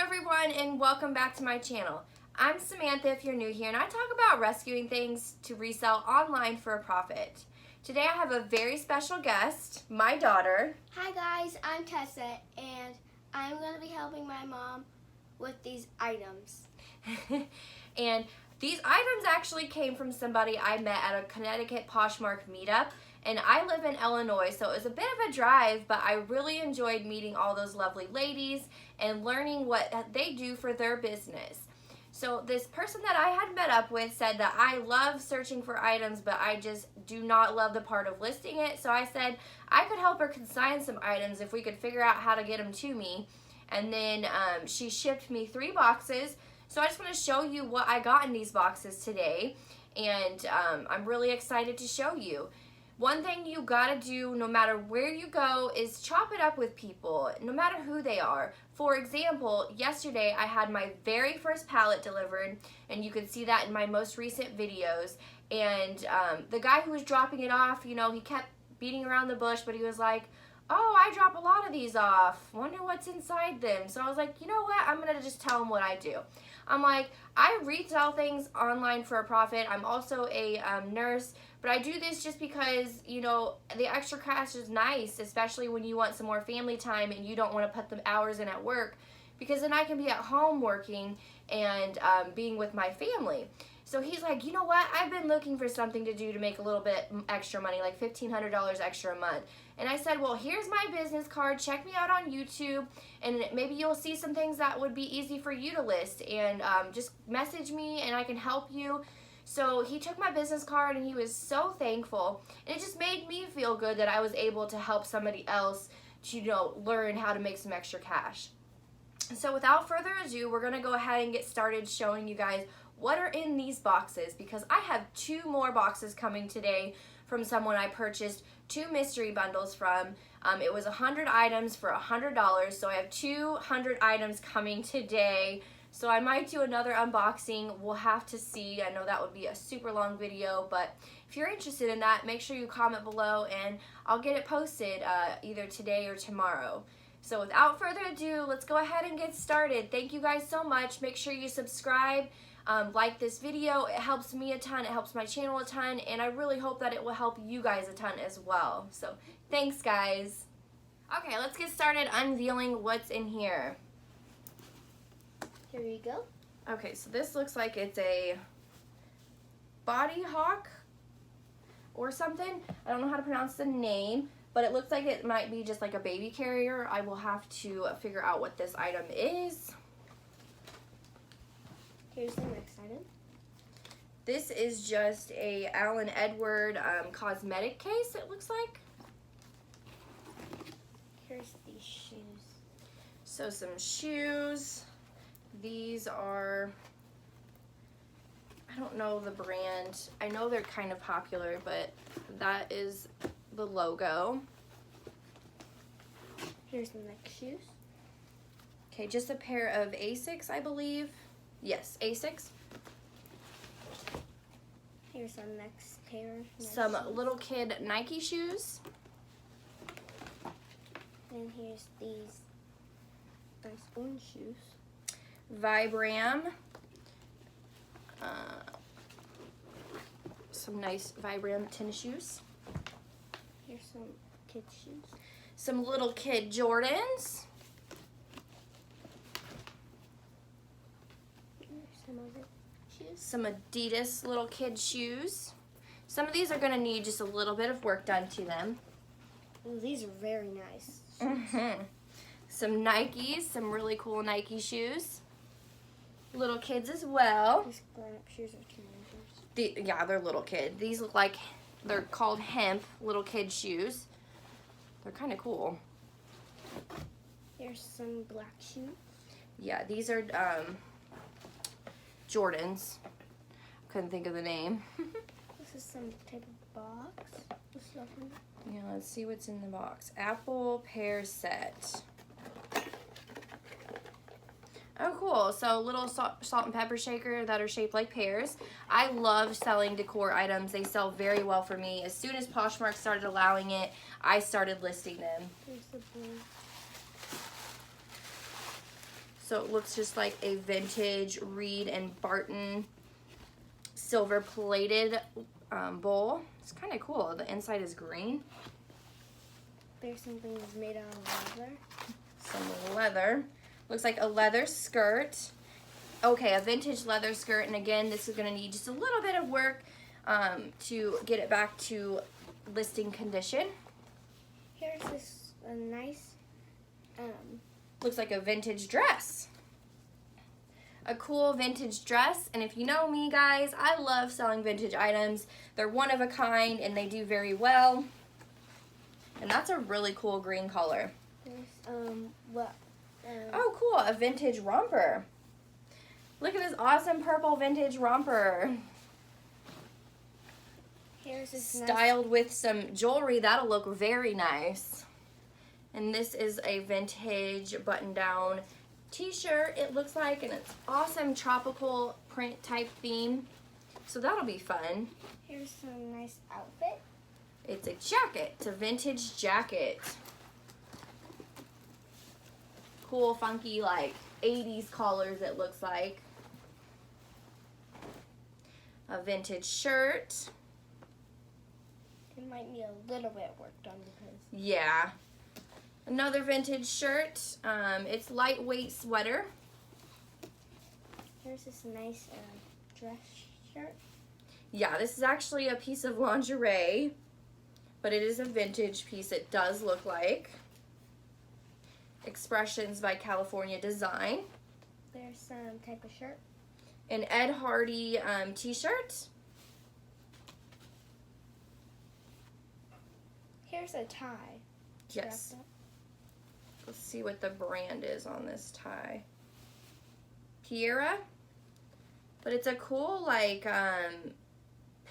everyone, and welcome back to my channel. I'm Samantha if you're new here, and I talk about rescuing things to resell online for a profit. Today I have a very special guest, my daughter. Hi guys, I'm Tessa, and I'm going to be helping my mom with these items. And these items actually came from somebody I met at a Connecticut Poshmark meetup. And I live in Illinois, so it was a bit of a drive, but I really enjoyed meeting all those lovely ladies and learning what they do for their business. So this person that I had met up with said that I love searching for items, but I just do not love the part of listing it. So I said I could help her consign some items if we could figure out how to get them to me. And then she shipped me 3 boxes. So I just want to show you what I got in these boxes today. And I'm really excited to show you. One thing you gotta do no matter where you go is chop it up with people, no matter who they are. For example, yesterday I had my very first pallet delivered, and you can see that in my most recent videos. And the guy who was dropping it off, you know, he kept beating around the bush, but he was like, oh, I drop a lot of these off. Wonder what's inside them. So I was like, you know what? I'm gonna just tell him what I do. I'm like, I resell things online for a profit. I'm also a nurse, but I do this just because, you know, the extra cash is nice, especially when you want some more family time and you don't want to put the hours in at work, because then I can be at home working and being with my family. So he's like, you know what? I've been looking for something to do to make a little bit extra money, like $1,500 extra a month. And I said, well, here's my business card. Check me out on YouTube, and maybe you'll see some things that would be easy for you to list. And just message me, and I can help you. So he took my business card, and he was so thankful. And it just made me feel good that I was able to help somebody else to, you know, learn how to make some extra cash. So without further ado, we're going to go ahead and get started showing you guys what are in these boxes, because I have 2 more boxes coming today from someone I purchased 2 mystery bundles from. It was 100 items for $100, so I have 200 items coming today. So I might do another unboxing. We'll have to see. I know that would be a super long video, but if you're interested in that, make sure you comment below and I'll get it posted either today or tomorrow. So without further ado, let's go ahead and get started. Thank you guys so much. Make sure you subscribe. Like this video. It helps me a ton, it helps my channel a ton, and I really hope that it will help you guys a ton as well. So thanks guys. Okay, let's get started unveiling what's in here. Here you go. Okay, so this looks like it's a body hawk or something. I don't know how to pronounce the name, but it looks like it might be just like a baby carrier. I will have to figure out what this item is. Here's the next item. This is just a Allen Edward cosmetic case, it looks like. Here's these shoes. So some shoes. These are, I don't know the brand. I know they're kind of popular, but that is the logo. Here's the next shoes. Okay, just a pair of Asics, I believe. Yes, Asics. Here's our next pair. Some little kid Nike shoes. And here's these nice orange shoes. Vibram. Some nice Vibram tennis shoes. Here's some kids' shoes. Some little kid Jordans. Some other shoes. Some Adidas little kid shoes. Some of these are going to need just a little bit of work done to them. Ooh, these are very nice. Some Nikes, some really cool Nike shoes. Little kids as well. These grown-up shoes are teenagers. Yeah, they're little kid. These look like they're called hemp little kid shoes. They're kind of cool. Here's some black shoes. Yeah, these are Jordans. Couldn't think of the name. This is some type of box with stuff in it. Yeah, let's see what's in the box. Apple pear set. Oh, cool. So little salt and pepper shaker that are shaped like pears. I love selling decor items. They sell very well for me. As soon as Poshmark started allowing it, I started listing them. Here's the blue. So it looks just like a vintage Reed and Barton silver plated bowl. It's kind of cool. The inside is green. There's some things made out of leather. Some leather. Looks like a leather skirt. Okay, a vintage leather skirt. And again, this is going to need just a little bit of work to get it back to listing condition. Here's this a nice looks like a vintage dress. A cool vintage dress. And if you know me, guys, I love selling vintage items. They're one of a kind and they do very well. And that's a really cool green color. There's oh, cool, a vintage romper. Look at this awesome purple vintage romper. Here's this Styled with some jewelry. That'll look very nice. And this is a vintage button-down t-shirt, it looks like, and it's awesome tropical print type theme. So that'll be fun. Here's some nice outfit. It's a jacket. It's a vintage jacket. Cool, funky, like 80s colors it looks like. A vintage shirt. It might need a little bit of work done because... Yeah. Another vintage shirt. It's lightweight sweater. Here's this nice dress shirt. Yeah, this is actually a piece of lingerie, but it is a vintage piece. It does look like. Expressions by California Design. There's some type of shirt. An Ed Hardy t-shirt. Here's a tie. Yes. Let's see what the brand is on this tie. Kiera. But it's a cool, like,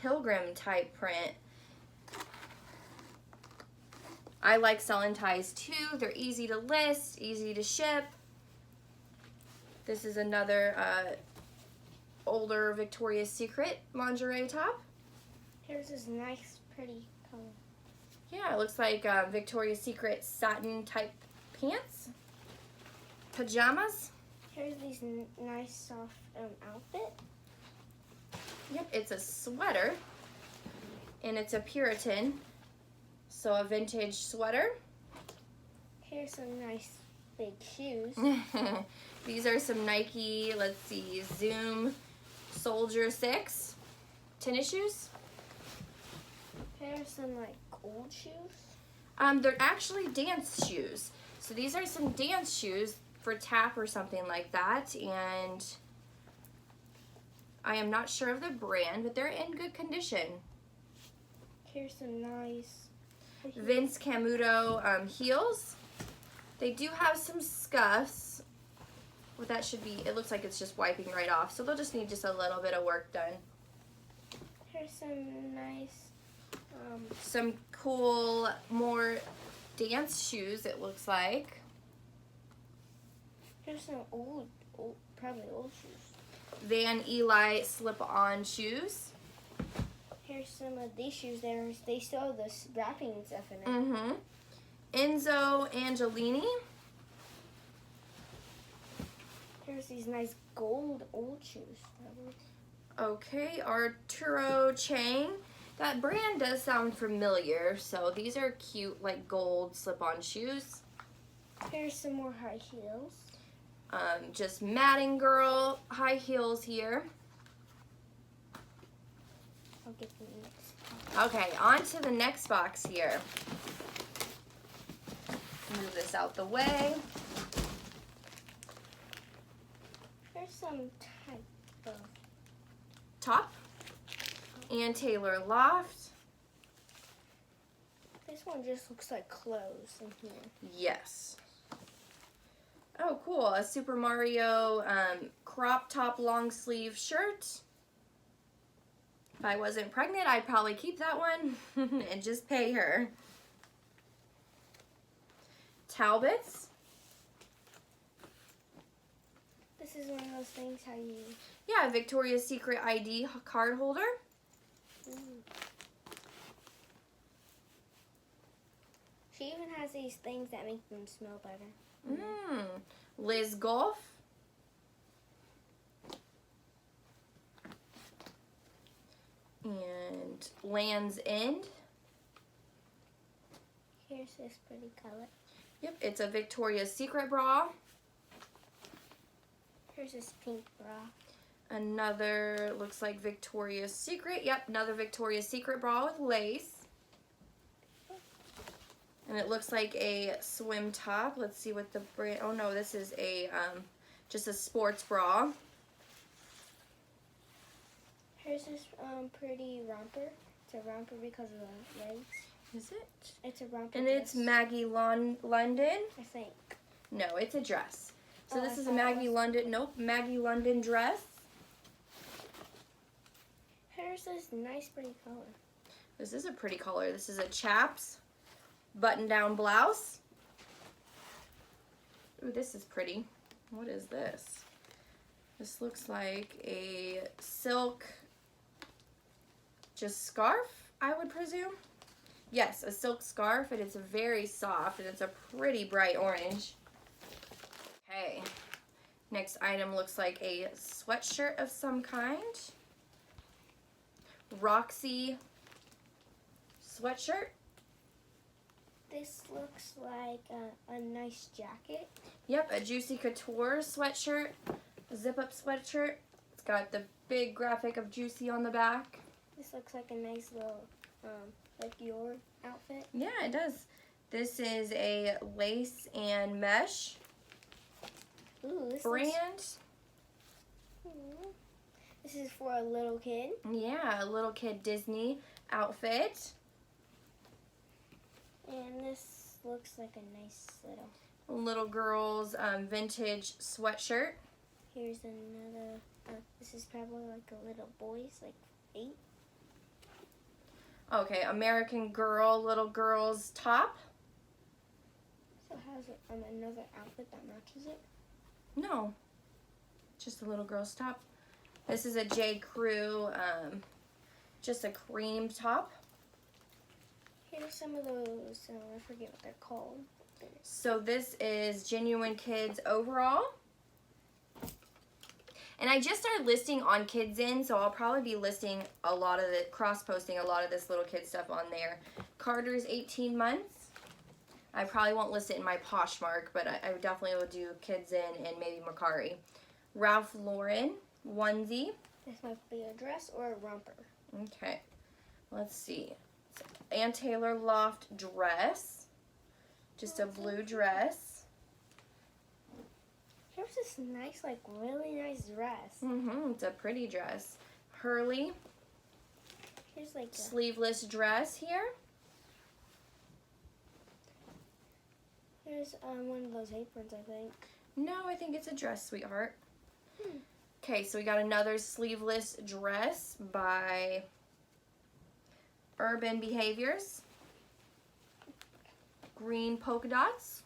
pilgrim type print. I like selling ties too. They're easy to list, easy to ship. This is another older Victoria's Secret lingerie top. Here's this nice, pretty color. Yeah, it looks like Victoria's Secret satin type pants. Pajamas. Here's these nice soft outfit. Yep, it's a sweater. And it's a Puritan. So a vintage sweater. Here's some nice big shoes. These are some Nike, let's see, Zoom Soldier 6 tennis shoes. Here's some like old shoes. They're actually dance shoes. So these are some dance shoes for tap or something like that. And I am not sure of the brand, but they're in good condition. Here's some nice Vince Camuto heels. They do have some scuffs. What that should be, it looks like it's just wiping right off. So they'll just need just a little bit of work done. Here's some nice some cool, more dance shoes, it looks like. Here's some old, probably old shoes. Van Eli slip-on shoes. Here's some of these shoes. They still have the wrapping and stuff in it. Mm-hmm. Enzo Angelini. Here's these nice gold old shoes. Okay, Arturo Chang. That brand does sound familiar. So these are cute, like gold slip-on shoes. Here's some more high heels. Just Matting Girl high heels here. I'll get the next box. Okay, on to the next box here. Move this out the way. Here's some type of Top. And Taylor Loft. This one just looks like clothes in here. Yes. Oh, cool. A Super Mario crop top long sleeve shirt. If I wasn't pregnant, I'd probably keep that one and just pay her. Talbots. This is one of those things how you... Yeah, Victoria's Secret ID card holder. Ooh. She even has these things that make them smell better. Liz Golf. And Land's End. Here's this pretty color. Yep, it's a Victoria's Secret bra. Here's this pink bra. Another looks like Victoria's Secret. Yep, another Victoria's Secret bra with lace. And it looks like a swim top. Let's see what the brand. Oh no, this is a just a sports bra. Here's this pretty romper. It's a romper because of the legs. Is it? It's a romper. And dress, it's Maggie London. I think. No, it's a dress. So Oh, this I is a thought it Maggie was- London. Nope, Maggie London dress. Here's this nice pretty color. This is a pretty color. This is a chaps button-down blouse. Ooh, this is pretty. What is this? This looks like a silk just scarf, I would presume. Yes, a silk scarf, and it's very soft, and it's a pretty bright orange. Okay, next item looks like a sweatshirt of some kind. Roxy sweatshirt. This looks like a nice jacket. Yep, a Juicy Couture sweatshirt, a zip-up sweatshirt. It's got the big graphic of Juicy on the back. This looks like a nice little, like your outfit. Yeah, it does. This is a lace and mesh Ooh, this brand. Looks, this is for a little kid. Yeah, a little kid Disney outfit. And this looks like a nice Little girl's vintage sweatshirt. Here's another. This is probably like a little boy's, like 8. Okay, American Girl, little girl's top. So has it another outfit that matches it? No, just a little girl's top. This is a J. Crew, just a cream top. Here's some of those. I forget what they're called. So this is Genuine Kids overall. And I just started listing on Kids In, so I'll probably be listing a lot of the, cross-posting a lot of this little kid stuff on there. Carter's 18 months. I probably won't list it in my Poshmark, but I definitely will do Kids In and maybe Macari. Ralph Lauren onesie. This might be a dress or a romper. Okay, let's see. Ann Taylor Loft dress. Just a blue dress. Here's this nice, like, really nice dress. It's a pretty dress. Hurley Here's like a, sleeveless dress here. here's one of those aprons, I think. No, I think it's a dress, sweetheart. Okay, so we got another sleeveless dress by Urban Behaviors. Green polka dots.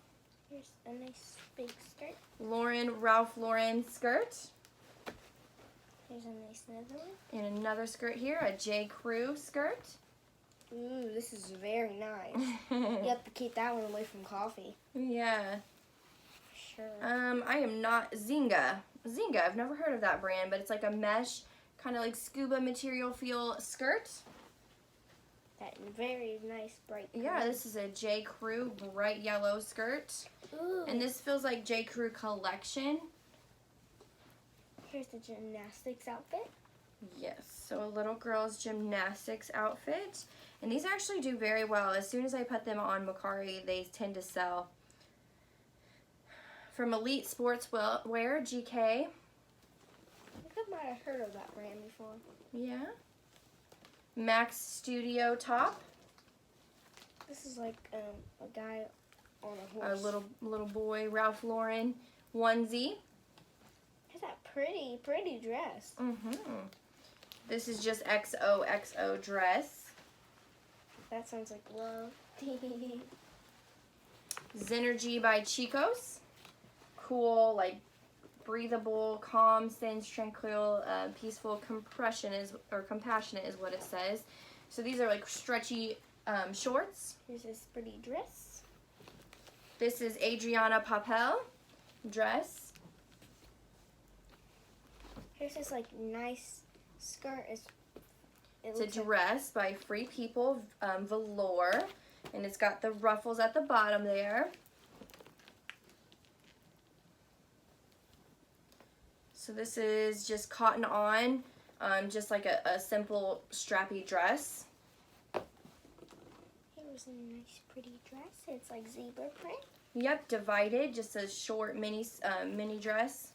Here's a nice big skirt. Ralph Lauren skirt. Here's a nice another one. And another skirt here, a J. Crew skirt. Ooh, this is very nice. You have to keep that one away from coffee. Yeah. Sure. I am not Zynga. Zynga, I've never heard of that brand, but it's like a mesh, kind of like scuba material feel skirt. That very nice bright color. Yeah, this is a J. Crew bright yellow skirt. Ooh. And this feels like J. Crew collection. Here's the gymnastics outfit. Yes, so a little girl's gymnastics outfit. And these actually do very well. As soon as I put them on Macari, they tend to sell. From Elite Sportswear, GK. I think I might have heard of that brand before. Yeah. Max Studio top. This is like a guy on a A horse. little boy, Ralph Lauren onesie. Here's that pretty dress. This is just XOXO dress. That sounds like love. Zenergy by Chico's. Cool, like breathable, calm, sense, tranquil, peaceful, compassionate is what it says. So these are like stretchy shorts. Here's this pretty dress. This is Adriana Papel dress. Here's this like nice skirt. It's It's a dress by Free People, velour, and it's got the ruffles at the bottom there. So this is just cotton on, just like a simple strappy dress. Here's a nice pretty dress. It's like zebra print. Yep, divided, just a short mini dress.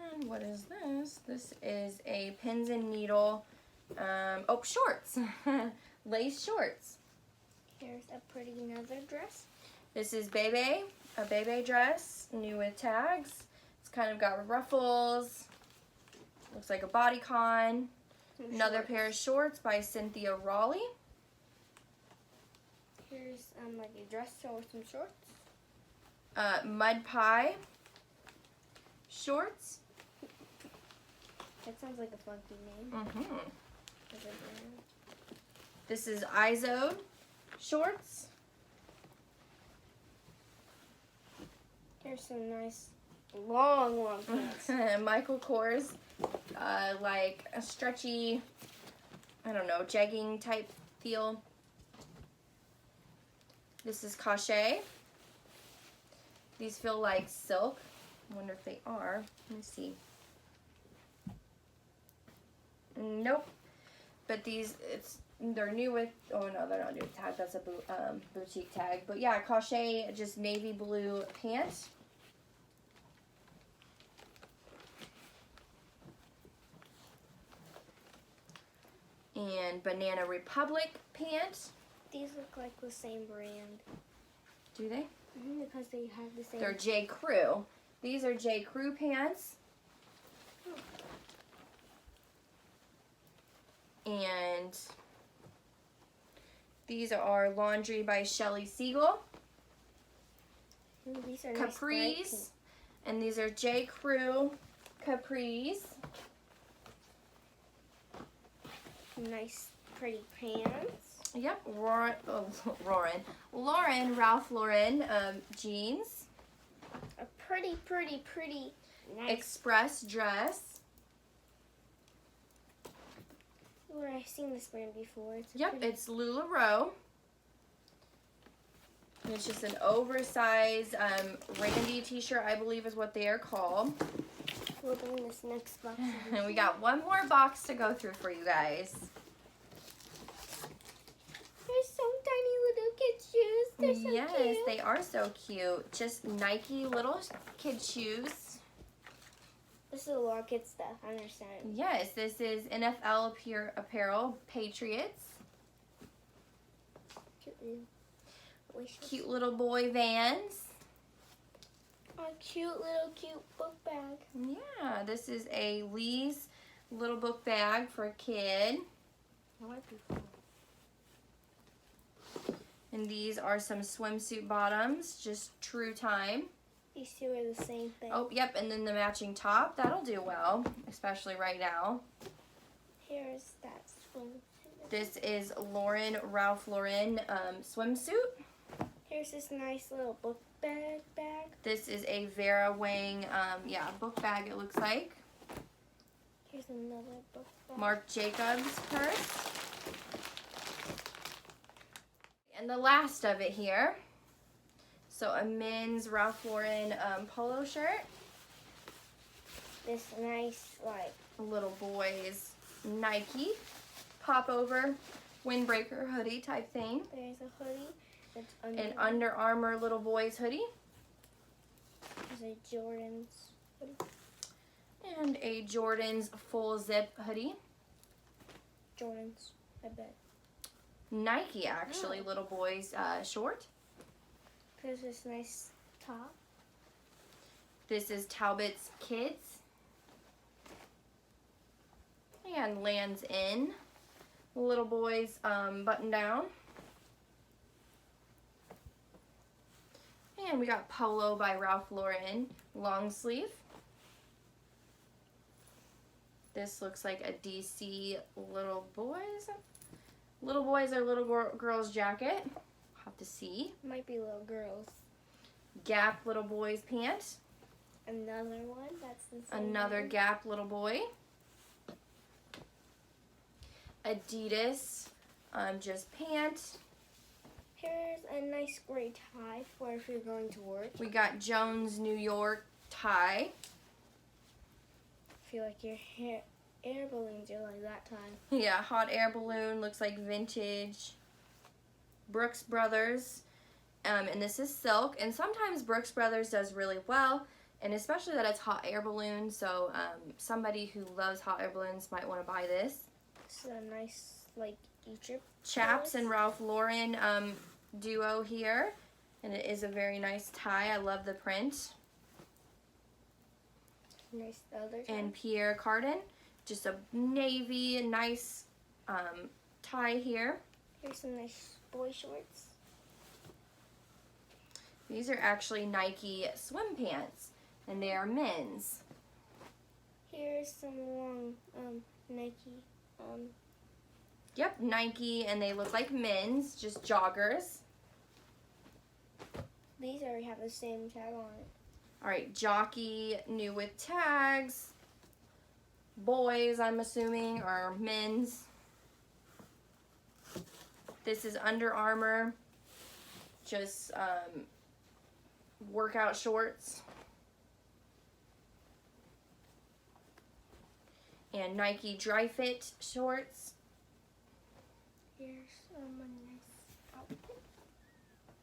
And what is this? This is a pins and needle, shorts, lace shorts. Here's a pretty another dress. This is Bebe, a Bebe dress, new with tags. It's kind of got ruffles. Looks like a bodycon. Another pair of shorts by Cynthia Raleigh. Here's like a dress or some shorts. Mud Pie shorts. That sounds like a funky name. This is Izod shorts. Here's some nice long pants. Michael Kors, like a stretchy, I don't know, jegging type feel. This is Cachet. These feel like silk. I wonder if they are. Let me see. Nope. But they're new with, oh no, they're not new with tag. That's a boutique tag. But yeah, Cachet, just navy blue pants. And Banana Republic pants. These look like the same brand. Do they? Because they have the same. They're J. Crew. These are J. Crew pants. And these are Laundry by Shelly Siegel. These are Capris. Nice, and these are J. Crew capris. Nice pretty pants. Yep, Lauren, Ralph Lauren jeans. A pretty nice Express dress. Where I've seen this brand before. It's LuLaRoe. And it's just an oversized Randy t-shirt, I believe is what they are called. We'll bring this next box. And we got one more box to go through for you guys. There's some tiny little kid shoes. They're so Yes, cute. they are so cute. Just Nike little kid shoes. This is a lot of kid stuff, I understand. Yes, this is NFL apparel, Patriots. Cute little boy Vans. A cute book bag. Yeah, this is a Lee's little book bag for a kid. That might be fun. And these are some swimsuit bottoms, just true time. These two are the same thing. Oh, yep, and then the matching top. That'll do well, especially right now. Here's that swimsuit. This is Ralph Lauren swimsuit. Here's this nice little book bag. This is a Vera Wang, book bag it looks like. Here's another book bag. Marc Jacobs purse. And the last of it here. So a men's Ralph Lauren polo shirt. This nice, like, Little boys Nike popover windbreaker hoodie type thing. there's a hoodie. It's An Under Armour little boys hoodie. There's a Jordan's hoodie. And a Jordan's full zip hoodie. Jordan's, I bet. Nike actually, little boys short. There's this nice top. This is Talbot's Kids. And Lands In. Little boys button down. And we got Polo by Ralph Lauren, long sleeve. This looks like a DC little boys or little girls jacket. Have to see. Might be little girls. Gap little boys pant. Another one. That's the same Another one. Gap little boy. Adidas, just pant. Here's a nice gray tie for if you're going to work. We got Jones New York tie. Feel like your air balloons are like that time. Yeah, hot air balloon, looks like vintage. Brooks Brothers, and this is silk. And sometimes Brooks Brothers does really well, and especially that it's hot air balloon. So somebody who loves hot air balloons might want to buy this. This is a nice like Egypt. Chaps and Ralph Lauren duo here, and it is a very nice tie. I love the print. Nice other tie. And Pierre Cardin, just a navy, nice tie here. Here's some nice boy shorts. These are actually Nike swim pants, and they are men's. Here's some long Nike. Yep, Nike, and they look like men's, just joggers. These already have the same tag on it. All right, jockey, new with tags. Boys, I'm assuming, or men's. This is Under Armour, just workout shorts. And Nike Dry Fit shorts. Here's a nice outfit.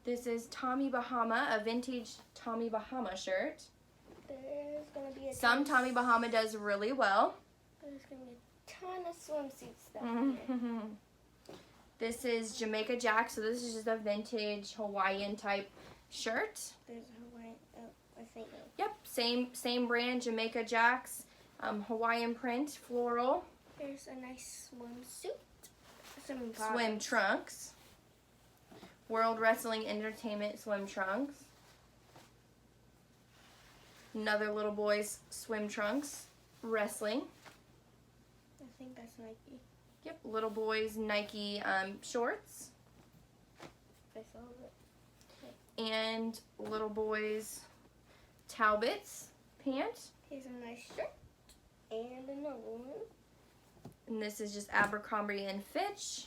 This is Tommy Bahama, a vintage Tommy Bahama shirt. There's gonna be Some Tommy Bahama does really well. There's gonna be a ton of swimsuit stuff here. This is Jamaica Jack, so this is just a vintage Hawaiian type shirt. There's a Hawaiian. Oh, I think. Yep, same brand, Jamaica Jacks, Hawaiian print, floral. There's a nice swimsuit. Swim trunks. World Wrestling Entertainment swim trunks. Another little boy's swim trunks. Wrestling. I think that's Nike. Yep, little boy's Nike shorts. I saw it. And little boy's Talbot's pant. Here's a nice shirt. And another one. And this is just Abercrombie and Fitch.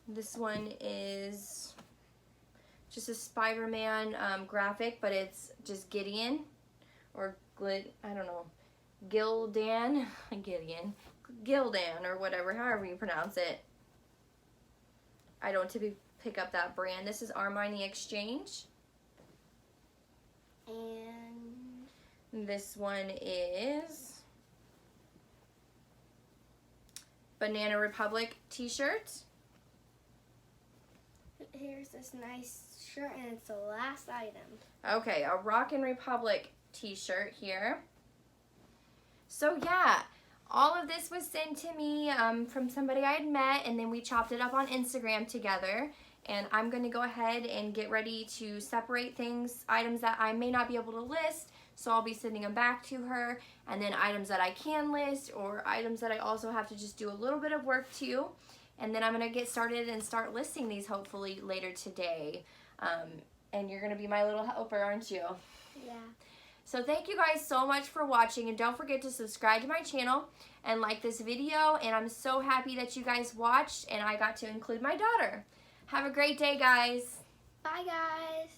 This one is just a Spider-Man graphic, but it's just Gideon or I don't know, Gildan, Gildan or whatever, however you pronounce it. I don't typically pick up that brand. This is Armani Exchange. And this one is Banana Republic t-shirt. Here's this nice shirt, and it's the last item. Okay, a Rockin' Republic t-shirt here. So yeah, all of this was sent to me from somebody I had met, and then we chopped it up on Instagram together. And I'm going to go ahead and get ready to separate items that I may not be able to list. So I'll be sending them back to her. And then items that I can list, or items that I also have to just do a little bit of work to. And then I'm going to get started and start listing these hopefully later today. And you're going to be my little helper, aren't you? Yeah. So thank you guys so much for watching, and don't forget to subscribe to my channel and like this video. And I'm so happy that you guys watched and I got to include my daughter. Have a great day, guys. Bye, guys.